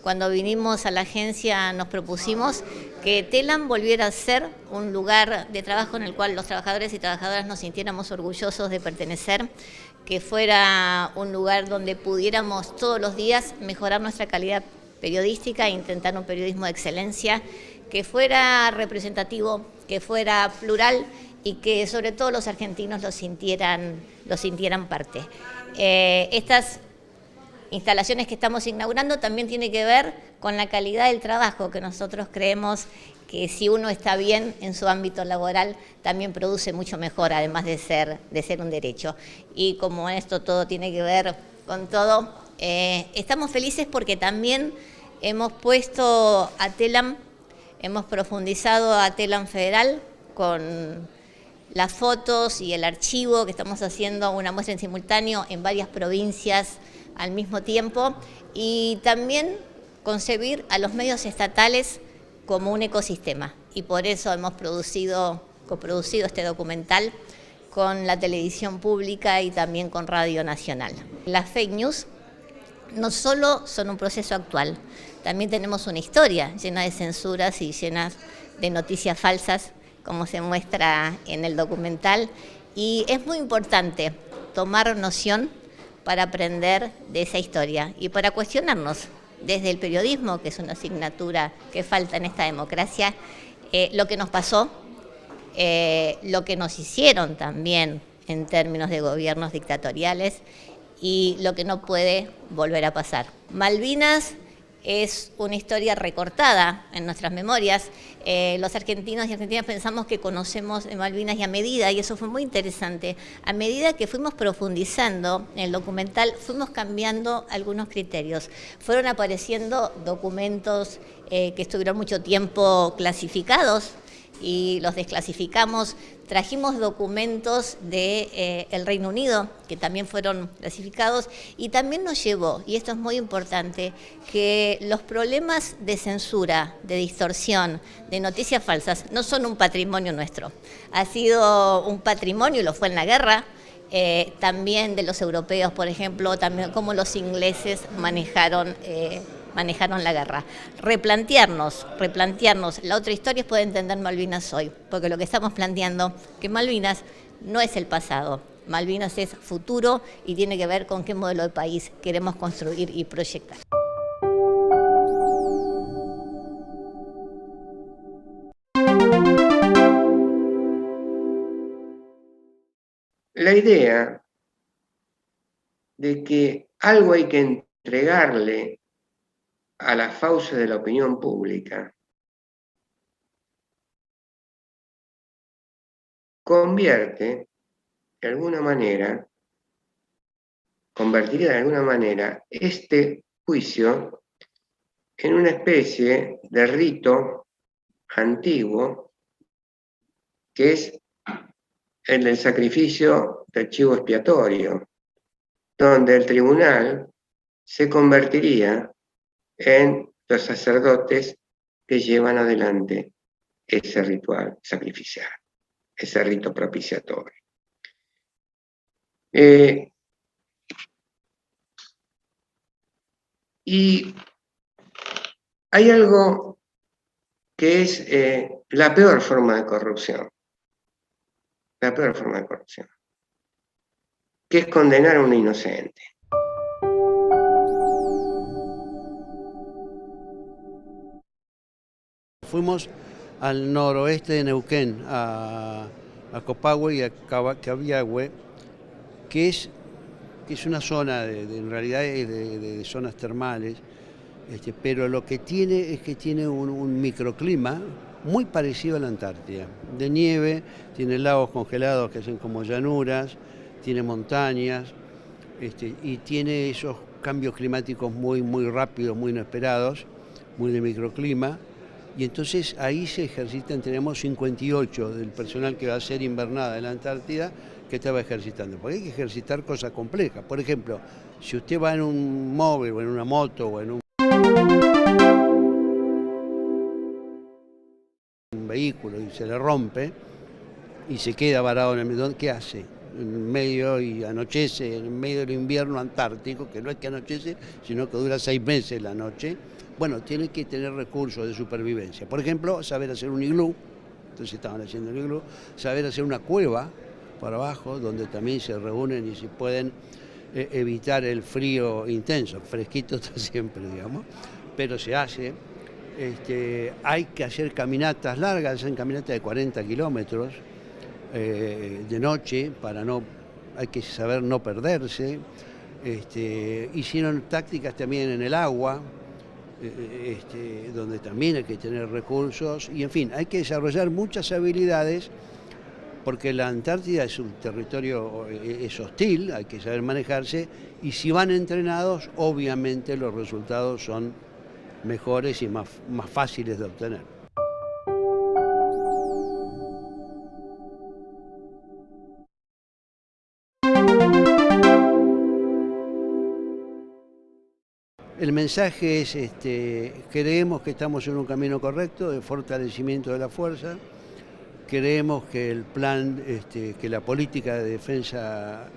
cuando vinimos a la agencia nos propusimos que TELAM volviera a ser un lugar de trabajo en el cual los trabajadores y trabajadoras nos sintiéramos orgullosos de pertenecer, que fuera un lugar donde pudiéramos todos los días mejorar nuestra calidad periodística e intentar un periodismo de excelencia, que fuera representativo, que fuera plural y que sobre todo los argentinos lo sintieran parte. Estas instalaciones que estamos inaugurando también tiene que ver con la calidad del trabajo, que nosotros creemos que si uno está bien en su ámbito laboral, también produce mucho mejor, además de ser un derecho. Y como esto todo tiene que ver con todo, estamos felices porque también hemos puesto a TELAM, hemos profundizado a TELAM Federal con las fotos y el archivo, que estamos haciendo una muestra en simultáneo en varias provincias al mismo tiempo, y también concebir a los medios estatales como un ecosistema, y por eso hemos coproducido este documental con la televisión pública y también con Radio Nacional. Las fake news no solo son un proceso actual, también tenemos una historia llena de censuras y llena de noticias falsas, como se muestra en el documental, y es muy importante tomar noción para aprender de esa historia y para cuestionarnos desde el periodismo, que es una asignatura que falta en esta democracia, lo que nos pasó, lo que nos hicieron también en términos de gobiernos dictatoriales y lo que no puede volver a pasar. Malvinas es una historia recortada en nuestras memorias. Los argentinos y argentinas pensamos que conocemos de Malvinas, y a medida, y eso fue muy interesante, a medida que fuimos profundizando en el documental, fuimos cambiando algunos criterios. Fueron apareciendo documentos que estuvieron mucho tiempo clasificados y los desclasificamos. Trajimos documentos del Reino Unido que también fueron clasificados, y también nos llevó, y esto es muy importante, que los problemas de censura, de distorsión, de noticias falsas no son un patrimonio nuestro. Ha sido un patrimonio, y lo fue en la guerra, también de los europeos, por ejemplo, también cómo los ingleses manejaron la guerra. Replantearnos la otra historia es poder entender Malvinas hoy, porque lo que estamos planteando, que Malvinas no es el pasado, Malvinas es futuro y tiene que ver con qué modelo de país queremos construir y proyectar. La idea de que algo hay que entregarle a las fauces de la opinión pública convertiría de alguna manera este juicio en una especie de rito antiguo, que es el del sacrificio del chivo expiatorio, donde el tribunal se convertiría en los sacerdotes que llevan adelante ese ritual sacrificial, ese rito propiciatorio. Y hay algo que es la peor forma de corrupción, que es condenar a un inocente. Fuimos al noroeste de Neuquén, a Copahue y a Cabiahue, que es una zona en realidad de zonas termales, pero lo que tiene es que tiene un microclima muy parecido a la Antártida, de nieve, tiene lagos congelados que hacen como llanuras, tiene montañas, y tiene esos cambios climáticos muy rápidos, muy inesperados, muy de microclima. Y entonces ahí se ejercitan, tenemos 58 del personal que va a ser invernada en la Antártida que estaba ejercitando, porque hay que ejercitar cosas complejas. Por ejemplo, si usted va en un móvil o en una moto o en un vehículo y se le rompe y se queda varado en el medio, ¿qué hace? En medio y anochece, en medio del invierno antártico, que no es que anochece, sino que dura 6 meses la noche. bueno, tiene que tener recursos de supervivencia. Por ejemplo, saber hacer un iglú, entonces estaban haciendo un iglú, saber hacer una cueva para abajo, donde también se reúnen y se pueden evitar el frío intenso, fresquito está siempre, digamos, pero se hace. Hay que hacer caminatas largas, hacen caminatas de 40 kilómetros de noche, hay que saber no perderse. Hicieron tácticas también en el agua, donde también hay que tener recursos, y en fin, hay que desarrollar muchas habilidades, porque la Antártida es un territorio, es hostil, hay que saber manejarse, y si van entrenados, obviamente los resultados son mejores y más fáciles de obtener. El mensaje es, creemos que estamos en un camino correcto de fortalecimiento de la fuerza, creemos que el plan, que la política de defensa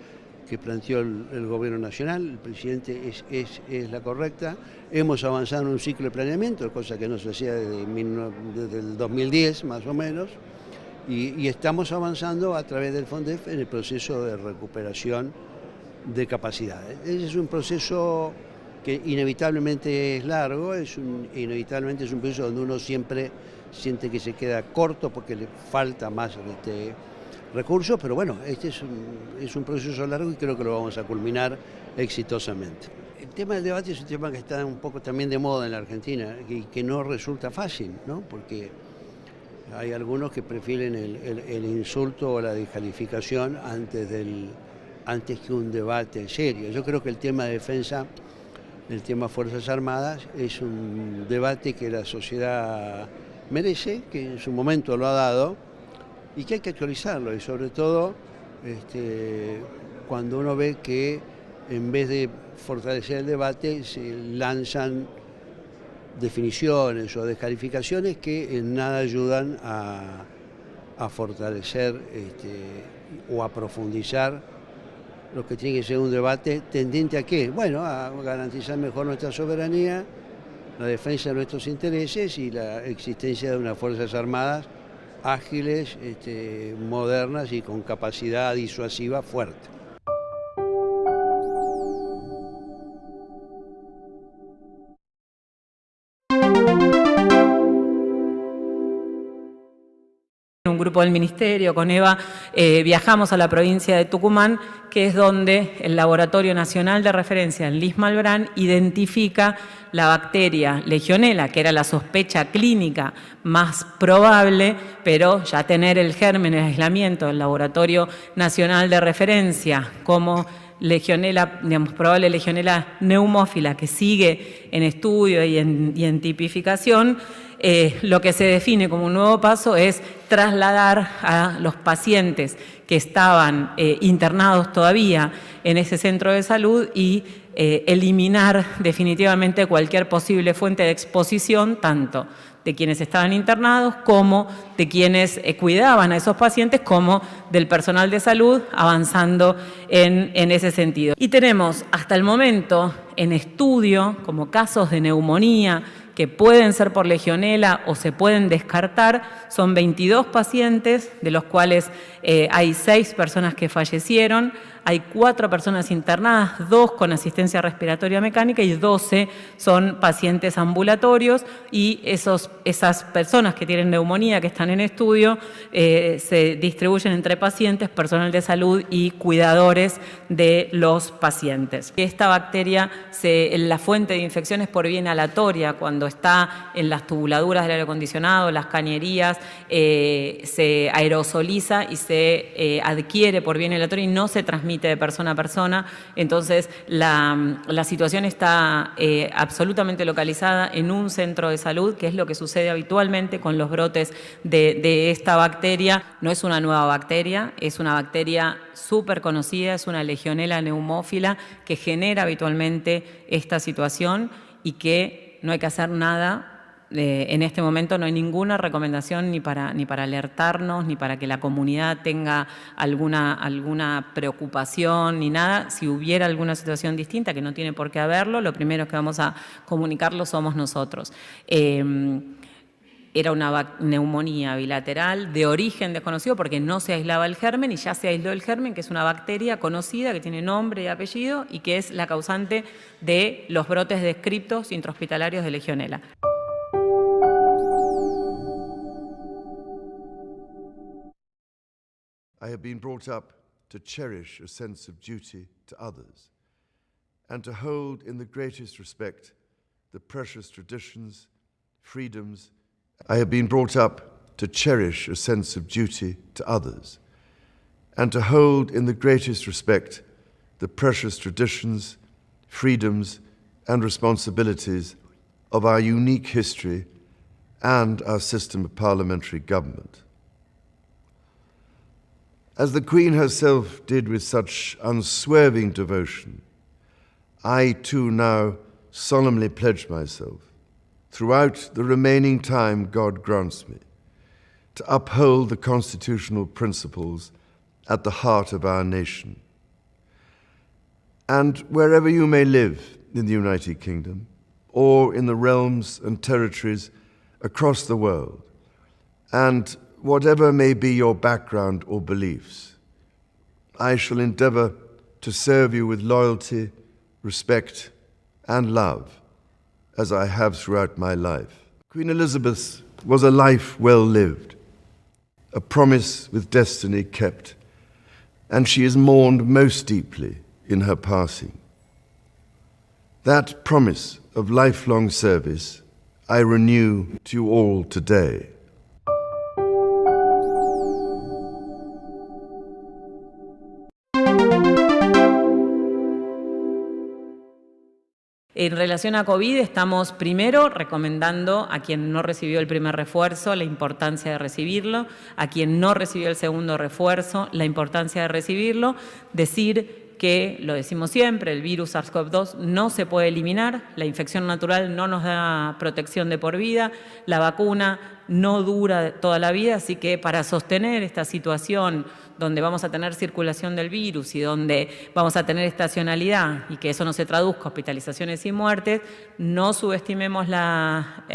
que planteó el Gobierno Nacional, el presidente, es la correcta. Hemos avanzado en un ciclo de planeamiento, cosa que no se hacía desde el 2010 más o menos, y estamos avanzando a través del FONDEF en el proceso de recuperación de capacidades. Ese es un proceso que inevitablemente es largo, inevitablemente es un proceso donde uno siempre siente que se queda corto porque le falta más recursos, pero bueno, este es un proceso largo y creo que lo vamos a culminar exitosamente. El tema del debate es un tema que está un poco también de moda en la Argentina y que no resulta fácil, ¿no? Porque hay algunos que prefieren el insulto o la descalificación antes que un debate serio. Yo creo que el tema de defensa, el tema Fuerzas Armadas, es un debate que la sociedad merece, que en su momento lo ha dado y que hay que actualizarlo, y sobre todo cuando uno ve que en vez de fortalecer el debate se lanzan definiciones o descalificaciones que en nada ayudan a fortalecer o a profundizar lo que tiene que ser un debate tendiente a ¿qué? Bueno, a garantizar mejor nuestra soberanía, la defensa de nuestros intereses y la existencia de unas Fuerzas Armadas ágiles, modernas y con capacidad disuasiva fuerte. Un grupo del Ministerio, con Eva, viajamos a la provincia de Tucumán, que es donde el Laboratorio Nacional de Referencia, el LIS Malbrán, identifica la bacteria Legionella, que era la sospecha clínica más probable, pero ya tener el germen en aislamiento del Laboratorio Nacional de Referencia como Legionella, digamos, probable Legionella neumófila, que sigue en estudio y en tipificación. Lo que se define como un nuevo paso es trasladar a los pacientes que estaban internados todavía en ese centro de salud y eliminar definitivamente cualquier posible fuente de exposición, tanto de quienes estaban internados como de quienes cuidaban a esos pacientes, como del personal de salud, avanzando en ese sentido. Y tenemos hasta el momento en estudio como casos de neumonía que pueden ser por Legionella o se pueden descartar, son 22 pacientes, de los cuales hay 6 personas que fallecieron, hay 4 personas internadas, 2 con asistencia respiratoria mecánica y 12 son pacientes ambulatorios, y esas personas que tienen neumonía, que están en estudio, se distribuyen entre pacientes, personal de salud y cuidadores de los pacientes. Esta bacteria, la fuente de infección es por vía inhalatoria. Cuando está en las tubuladuras del aire acondicionado, las cañerías, se aerosoliza y se adquiere por vía inhalatoria y no se transmite de persona a persona. Entonces la situación está absolutamente localizada en un centro de salud, que es lo que sucede habitualmente con los brotes de esta bacteria. No es una nueva bacteria, es una bacteria súper conocida, es una Legionella neumófila que genera habitualmente esta situación y que no hay que hacer nada en este momento no hay ninguna recomendación ni para alertarnos, ni para que la comunidad tenga alguna preocupación ni nada. Si hubiera alguna situación distinta, que no tiene por qué haberlo, lo primero que vamos a comunicarlo somos nosotros. Era una neumonía bilateral de origen desconocido porque no se aislaba el germen y ya se aisló el germen, que es una bacteria conocida que tiene nombre y apellido y que es la causante de los brotes descriptos intrahospitalarios de Legionela. I have been brought up to cherish a sense of duty to others and to hold in the greatest respect the precious traditions, freedoms. I have been brought up to cherish a sense of duty to others and to hold in the greatest respect the precious traditions, freedoms, and responsibilities of our unique history and our system of parliamentary government. As the Queen herself did with such unswerving devotion, I too now solemnly pledge myself, throughout the remaining time God grants me, to uphold the constitutional principles at the heart of our nation. And wherever you may live in the United Kingdom, or in the realms and territories across the world, and whatever may be your background or beliefs, I shall endeavor to serve you with loyalty, respect, and love, as I have throughout my life. Queen Elizabeth was a life well lived, a promise with destiny kept, and she is mourned most deeply in her passing. That promise of lifelong service I renew to you all today. En relación a COVID, estamos primero recomendando a quien no recibió el primer refuerzo la importancia de recibirlo, a quien no recibió el segundo refuerzo la importancia de recibirlo, decir que, lo decimos siempre, el virus SARS-CoV-2 no se puede eliminar, la infección natural no nos da protección de por vida, la vacuna no dura toda la vida, así que para sostener esta situación donde vamos a tener circulación del virus y donde vamos a tener estacionalidad y que eso no se traduzca hospitalizaciones y muertes, no subestimemos la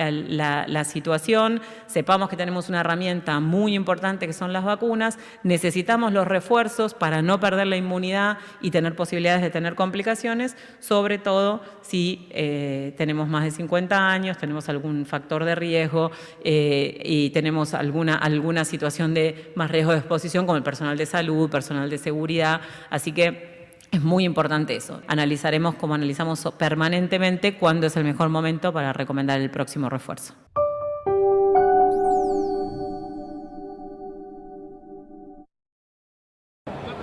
situación, sepamos que tenemos una herramienta muy importante que son las vacunas, necesitamos los refuerzos para no perder la inmunidad y tener posibilidades de tener complicaciones, sobre todo si tenemos más de 50 años, tenemos algún factor de riesgo y tenemos alguna situación de más riesgo de exposición como el personal de salud, personal de seguridad, así que es muy importante eso. Analizaremos como analizamos permanentemente cuándo es el mejor momento para recomendar el próximo refuerzo.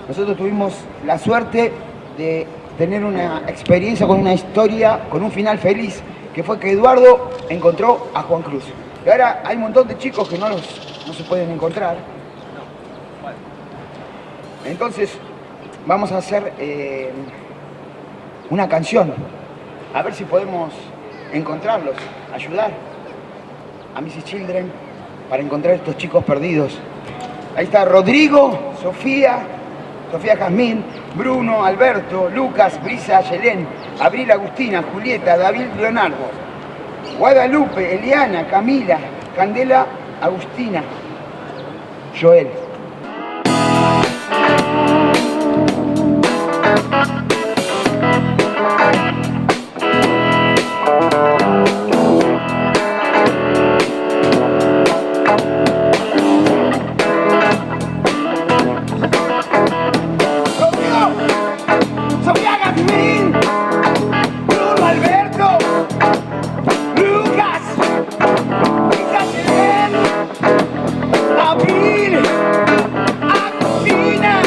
Nosotros tuvimos la suerte de tener una experiencia con una historia, con un final feliz, que fue que Eduardo encontró a Juan Cruz. Y ahora hay un montón de chicos que no se pueden encontrar. Entonces vamos a hacer una canción, a ver si podemos encontrarlos, ayudar a Mrs. Children para encontrar a estos chicos perdidos. Ahí está Rodrigo, Sofía Jazmín, Bruno, Alberto, Lucas, Brisa, Yelén, Abril, Agustina, Julieta, David, Leonardo, Guadalupe, Eliana, Camila, Candela, Agustina, Joel. Agustina,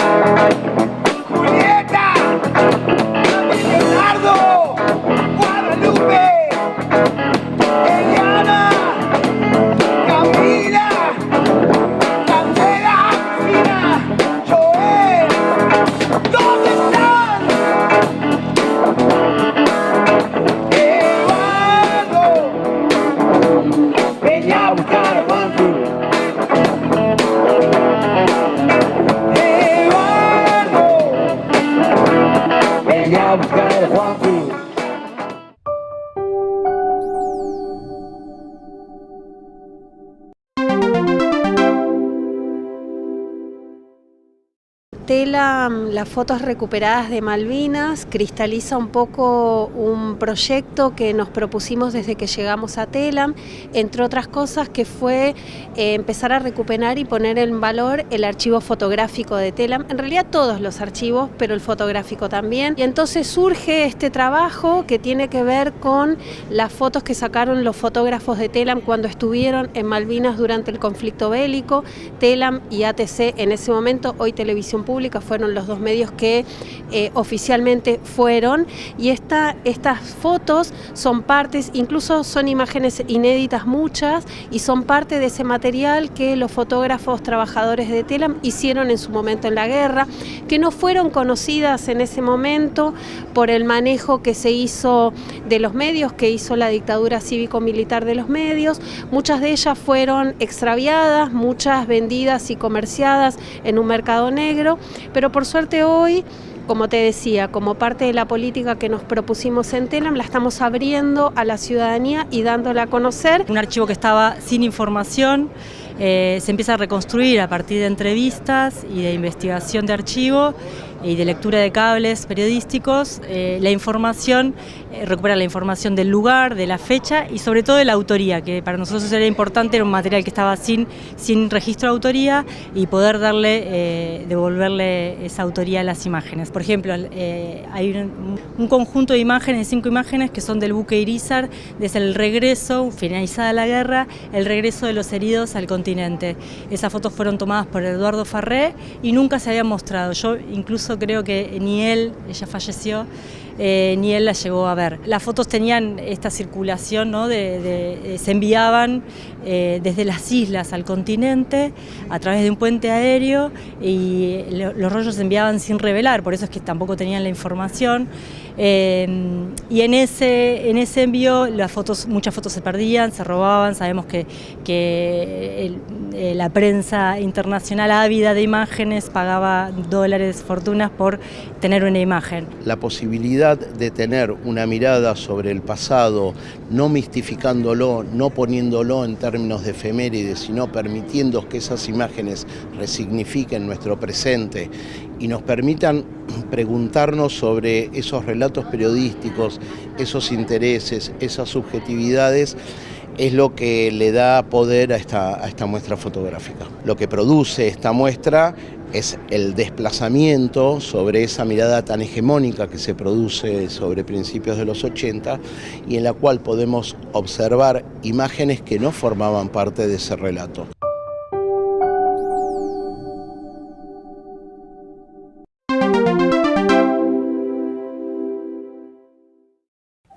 Telam, las fotos recuperadas de Malvinas, cristaliza un poco un proyecto que nos propusimos desde que llegamos a Telam, entre otras cosas que fue empezar a recuperar y poner en valor el archivo fotográfico de Telam, en realidad todos los archivos, pero el fotográfico también. Y entonces surge este trabajo que tiene que ver con las fotos que sacaron los fotógrafos de Telam cuando estuvieron en Malvinas durante el conflicto bélico. Telam y ATC en ese momento, hoy Televisión Pública, fueron los dos medios que oficialmente fueron, y estas fotos son partes, incluso son imágenes inéditas muchas, y son parte de ese material que los fotógrafos trabajadores de Telam hicieron en su momento en la guerra, que no fueron conocidas en ese momento por el manejo que se hizo de los medios, que hizo la dictadura cívico-militar de los medios. Muchas de ellas fueron extraviadas, muchas vendidas y comerciadas en un mercado negro, pero por suerte hoy, como te decía, como parte de la política que nos propusimos en Telam, la estamos abriendo a la ciudadanía y dándola a conocer. Un archivo que estaba sin información, se empieza a reconstruir a partir de entrevistas y de investigación de archivo y de lectura de cables periodísticos. La información, recupera la información del lugar, de la fecha y sobre todo de la autoría, que para nosotros era importante, era un material que estaba sin registro de autoría, y poder devolverle esa autoría a las imágenes. Por ejemplo, hay un conjunto de imágenes, 5 imágenes que son del buque Irizar, desde el regreso, finalizada la guerra, el regreso de los heridos al continente. Esas fotos fueron tomadas por Eduardo Farré y nunca se habían mostrado. Yo incluso creo que ni él, ella falleció, ni él la llegó a ver. Las fotos tenían esta circulación, ¿no? Se enviaban desde las islas al continente a través de un puente aéreo, y los rollos se enviaban sin revelar, por eso es que tampoco tenían la información. Y en ese envío muchas fotos se perdían, se robaban. Sabemos que la prensa internacional ávida de imágenes pagaba dólares, fortunas por tener una imagen. La posibilidad de tener una mirada sobre el pasado, no mistificándolo, no poniéndolo en términos de efemérides, sino permitiendo que esas imágenes resignifiquen nuestro presente y nos permitan preguntarnos sobre esos relatos periodísticos, esos intereses, esas subjetividades, es lo que le da poder a esta muestra fotográfica. Lo que produce esta muestra es el desplazamiento sobre esa mirada tan hegemónica que se produce sobre principios de los 80 y en la cual podemos observar imágenes que no formaban parte de ese relato.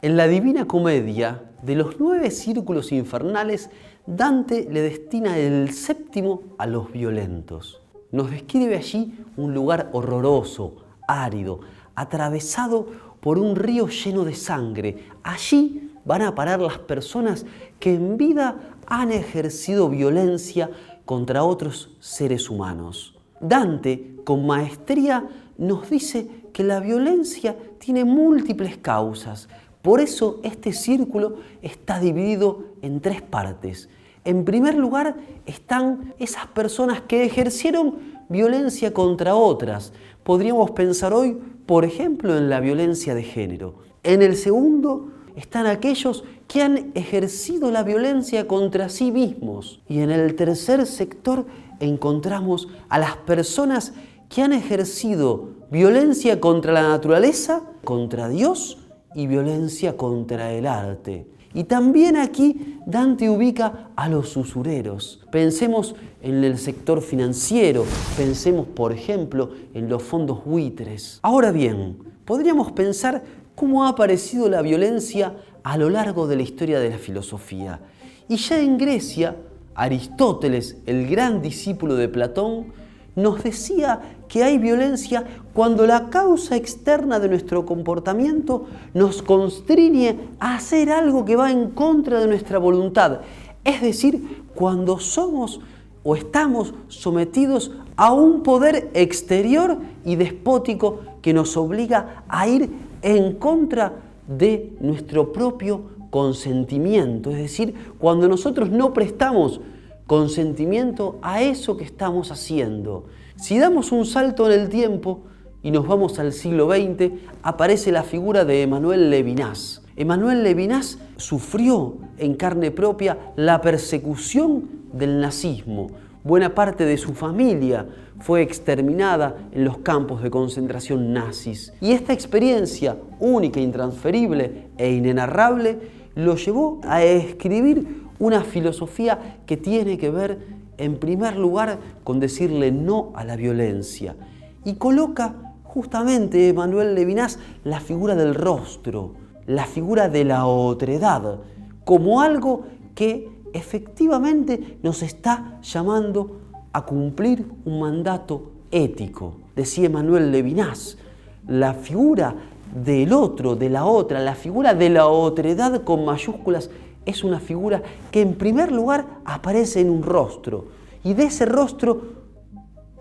En la Divina Comedia, de los 9 círculos infernales, Dante le destina el 7º a los violentos. Nos describe allí un lugar horroroso, árido, atravesado por un río lleno de sangre. Allí van a parar las personas que en vida han ejercido violencia contra otros seres humanos. Dante, con maestría, nos dice que la violencia tiene múltiples causas. Por eso este círculo está dividido en 3 partes. En primer lugar están esas personas que ejercieron violencia contra otras. Podríamos pensar hoy, por ejemplo, en la violencia de género. En el segundo están aquellos que han ejercido la violencia contra sí mismos. Y en el tercer sector encontramos a las personas que han ejercido violencia contra la naturaleza, contra Dios y violencia contra el arte. Y también aquí Dante ubica a los usureros. Pensemos en el sector financiero, pensemos por ejemplo en los fondos buitres. Ahora bien, podríamos pensar cómo ha aparecido la violencia a lo largo de la historia de la filosofía. Y ya en Grecia, Aristóteles, el gran discípulo de Platón, nos decía que hay violencia cuando la causa externa de nuestro comportamiento nos constriñe a hacer algo que va en contra de nuestra voluntad. Es decir, cuando somos o estamos sometidos a un poder exterior y despótico que nos obliga a ir en contra de nuestro propio consentimiento. Es decir, cuando nosotros no prestamos consentimiento a eso que estamos haciendo. Si damos un salto en el tiempo y nos vamos al siglo XX, aparece la figura de Emmanuel Levinas. Emmanuel Levinas sufrió en carne propia la persecución del nazismo. Buena parte de su familia fue exterminada en los campos de concentración nazis. Y esta experiencia única, intransferible e inenarrable lo llevó a escribir una filosofía que tiene que ver, en primer lugar, con decirle no a la violencia. Y coloca justamente Emmanuel Levinas la figura del rostro, la figura de la otredad, como algo que efectivamente nos está llamando a cumplir un mandato ético. Decía Emmanuel Levinas, la figura del otro, de la otra, la figura de la otredad con mayúsculas, es una figura que en primer lugar aparece en un rostro. Y de ese rostro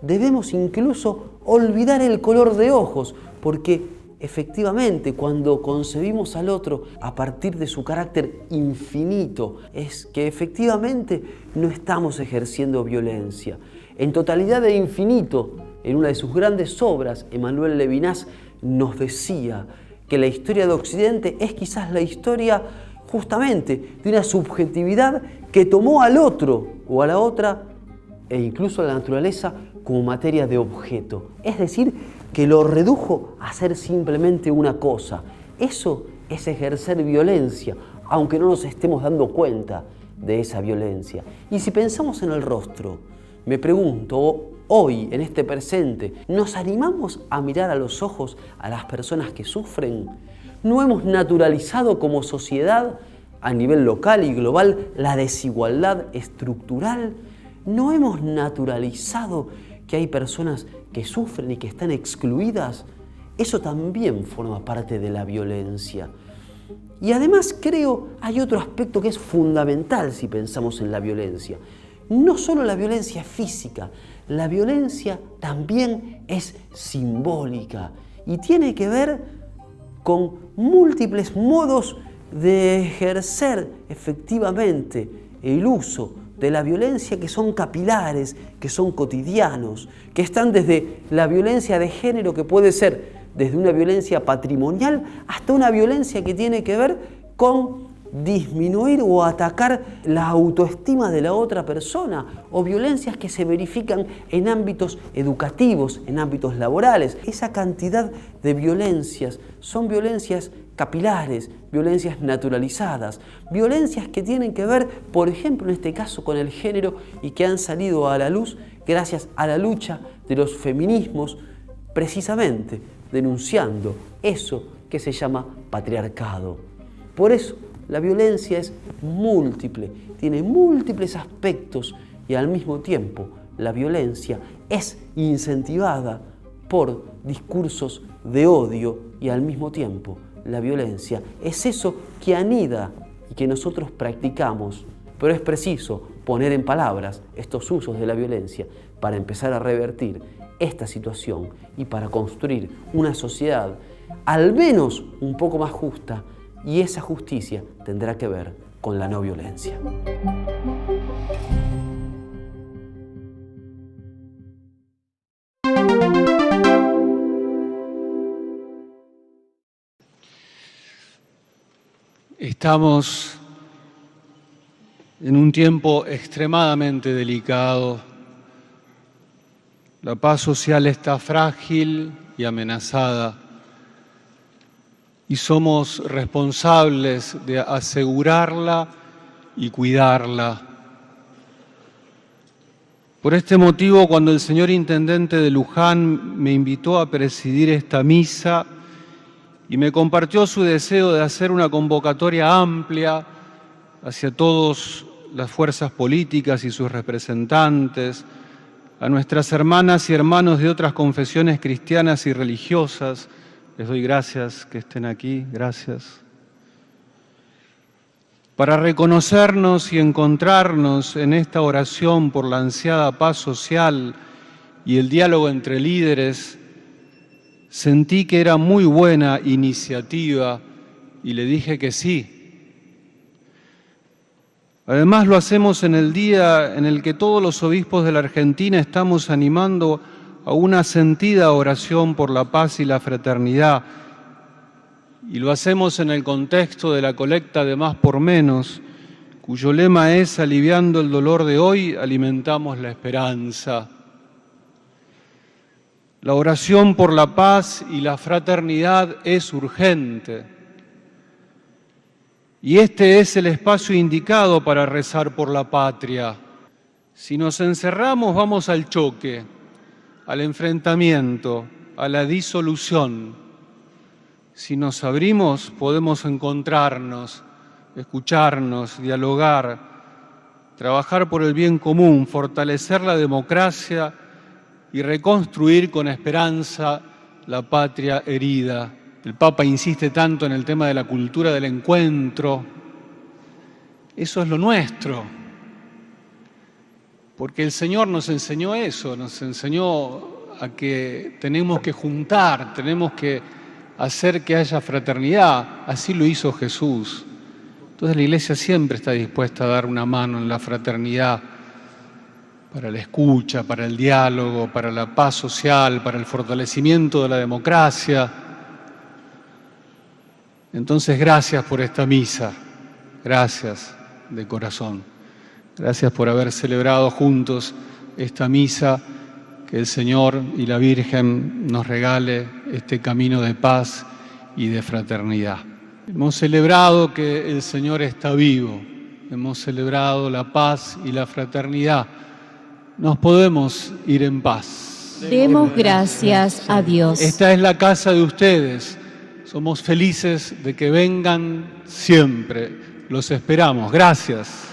debemos incluso olvidar el color de ojos, porque efectivamente, cuando concebimos al otro a partir de su carácter infinito, es que efectivamente no estamos ejerciendo violencia. En Totalidad de Infinito, en una de sus grandes obras, Emmanuel Levinas nos decía que la historia de Occidente es quizás la historia justamente de una subjetividad que tomó al otro o a la otra e incluso a la naturaleza como materia de objeto. Es decir, que lo redujo a ser simplemente una cosa. Eso es ejercer violencia, aunque no nos estemos dando cuenta de esa violencia. Y si pensamos en el rostro, me pregunto, hoy, en este presente, ¿nos animamos a mirar a los ojos a las personas que sufren? ¿No hemos naturalizado como sociedad, a nivel local y global, la desigualdad estructural? ¿No hemos naturalizado que hay personas que sufren y que están excluidas? Eso también forma parte de la violencia. Y además creo hay otro aspecto que es fundamental si pensamos en la violencia. No solo la violencia física, la violencia también es simbólica y tiene que ver con múltiples modos de ejercer efectivamente el uso de la violencia, que son capilares, que son cotidianos, que están desde la violencia de género, que puede ser desde una violencia patrimonial hasta una violencia que tiene que ver con disminuir o atacar la autoestima de la otra persona, o violencias que se verifican en ámbitos educativos, en ámbitos laborales. Esa cantidad de violencias son violencias capilares, violencias naturalizadas, violencias que tienen que ver, por ejemplo, en este caso con el género y que han salido a la luz gracias a la lucha de los feminismos, precisamente denunciando eso que se llama patriarcado. Por eso la violencia es múltiple, tiene múltiples aspectos y al mismo tiempo la violencia es incentivada por discursos de odio y al mismo tiempo la violencia es eso que anida y que nosotros practicamos, pero es preciso poner en palabras estos usos de la violencia para empezar a revertir esta situación y para construir una sociedad al menos un poco más justa, y esa justicia tendrá que ver con la no violencia. Estamos en un tiempo extremadamente delicado. La paz social está frágil y amenazada, y somos responsables de asegurarla y cuidarla. Por este motivo, cuando el señor Intendente de Luján me invitó a presidir esta misa y me compartió su deseo de hacer una convocatoria amplia hacia todas las fuerzas políticas y sus representantes, a nuestras hermanas y hermanos de otras confesiones cristianas y religiosas, les doy gracias que estén aquí, gracias. Para reconocernos y encontrarnos en esta oración por la ansiada paz social y el diálogo entre líderes, sentí que era muy buena iniciativa y le dije que sí. Además, lo hacemos en el día en el que todos los obispos de la Argentina estamos animando a una sentida oración por la paz y la fraternidad. Y lo hacemos en el contexto de la colecta de Más por Menos, cuyo lema es: aliviando el dolor de hoy, alimentamos la esperanza. La oración por la paz y la fraternidad es urgente. Y este es el espacio indicado para rezar por la patria. Si nos encerramos, vamos al choque, al enfrentamiento, a la disolución. Si nos abrimos, podemos encontrarnos, escucharnos, dialogar, trabajar por el bien común, fortalecer la democracia y reconstruir con esperanza la patria herida. El Papa insiste tanto en el tema de la cultura del encuentro. Eso es lo nuestro, porque el Señor nos enseñó eso, nos enseñó a que tenemos que juntar, tenemos que hacer que haya fraternidad. Así lo hizo Jesús. Entonces la Iglesia siempre está dispuesta a dar una mano en la fraternidad, para la escucha, para el diálogo, para la paz social, para el fortalecimiento de la democracia. Entonces, gracias por esta misa, gracias de corazón. Gracias por haber celebrado juntos esta misa, que el Señor y la Virgen nos regale este camino de paz y de fraternidad. Hemos celebrado que el Señor está vivo, hemos celebrado la paz y la fraternidad. Nos podemos ir en paz. Demos gracias a Dios. Esta es la casa de ustedes. Somos felices de que vengan siempre. Los esperamos. Gracias.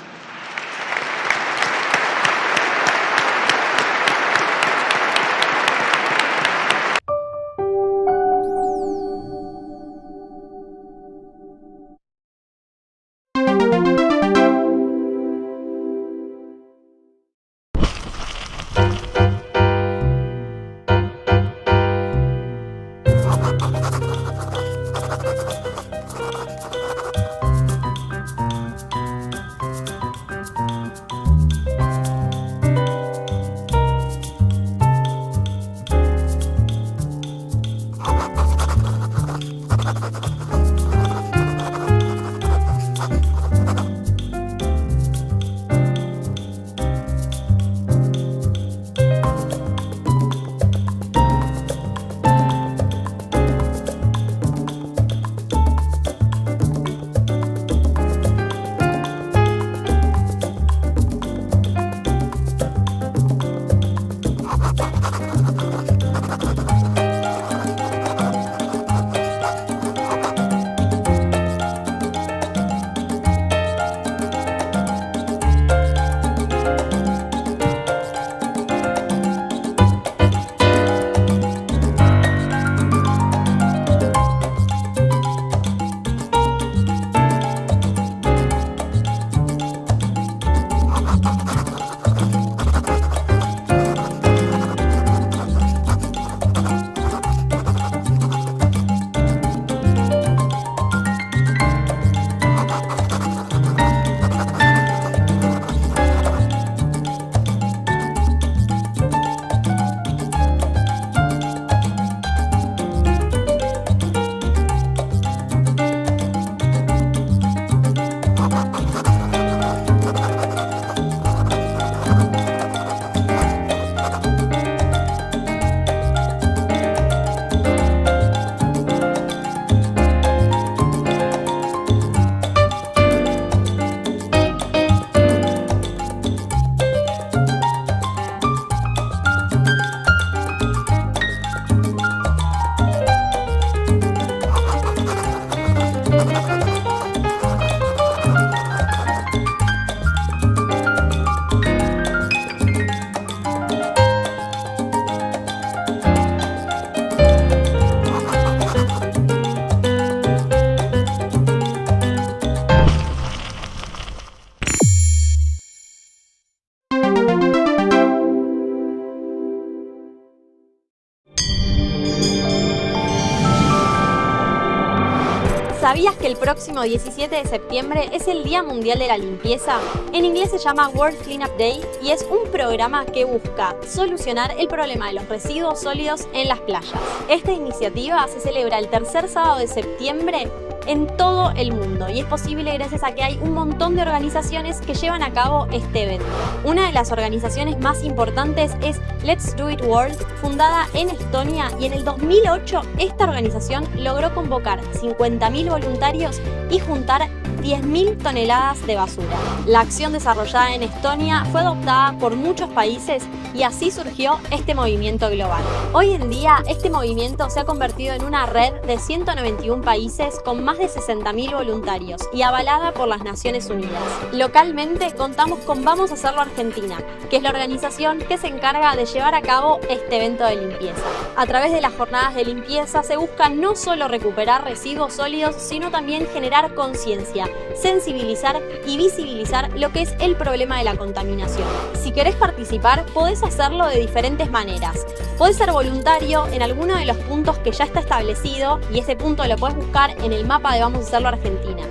¿Sabías que el próximo 17 de septiembre es el Día Mundial de la Limpieza? En inglés se llama World Cleanup Day y es un programa que busca solucionar el problema de los residuos sólidos en las playas. Esta iniciativa se celebra el tercer sábado de septiembre en todo el mundo y es posible gracias a que hay un montón de organizaciones que llevan a cabo este evento. Una de las organizaciones más importantes es Let's Do It World, fundada en Estonia, y en el 2008 esta organización logró convocar 50.000 voluntarios y juntar 10.000 toneladas de basura. La acción desarrollada en Estonia fue adoptada por muchos países y así surgió este movimiento global. Hoy en día este movimiento se ha convertido en una red de 191 países con más de 60.000 voluntarios y avalada por las Naciones Unidas. Localmente contamos con Vamos a Hacerlo Argentina, que es la organización que se encarga de llevar a cabo este evento de limpieza. A través de las jornadas de limpieza se busca no solo recuperar residuos sólidos, sino también generar conciencia, sensibilizar y visibilizar lo que es el problema de la contaminación. Si querés participar, podés hacerlo de diferentes maneras. Podés ser voluntario en alguno de los puntos que ya está establecido y ese punto lo podés buscar en el mapa de Vamos a Hacerlo Argentina.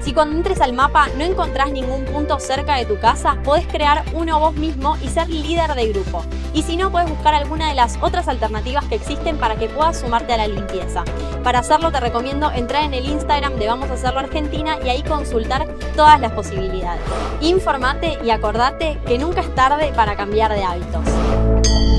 Si cuando entres al mapa no encontrás ningún punto cerca de tu casa, podés crear uno vos mismo y ser líder de grupo. Y si no, podés buscar alguna de las otras alternativas que existen para que puedas sumarte a la limpieza. Para hacerlo te recomiendo entrar en el Instagram de Vamos a Hacerlo Argentina y ahí consultar todas las posibilidades. Informate y acordate que nunca es tarde para cambiar de hábitos.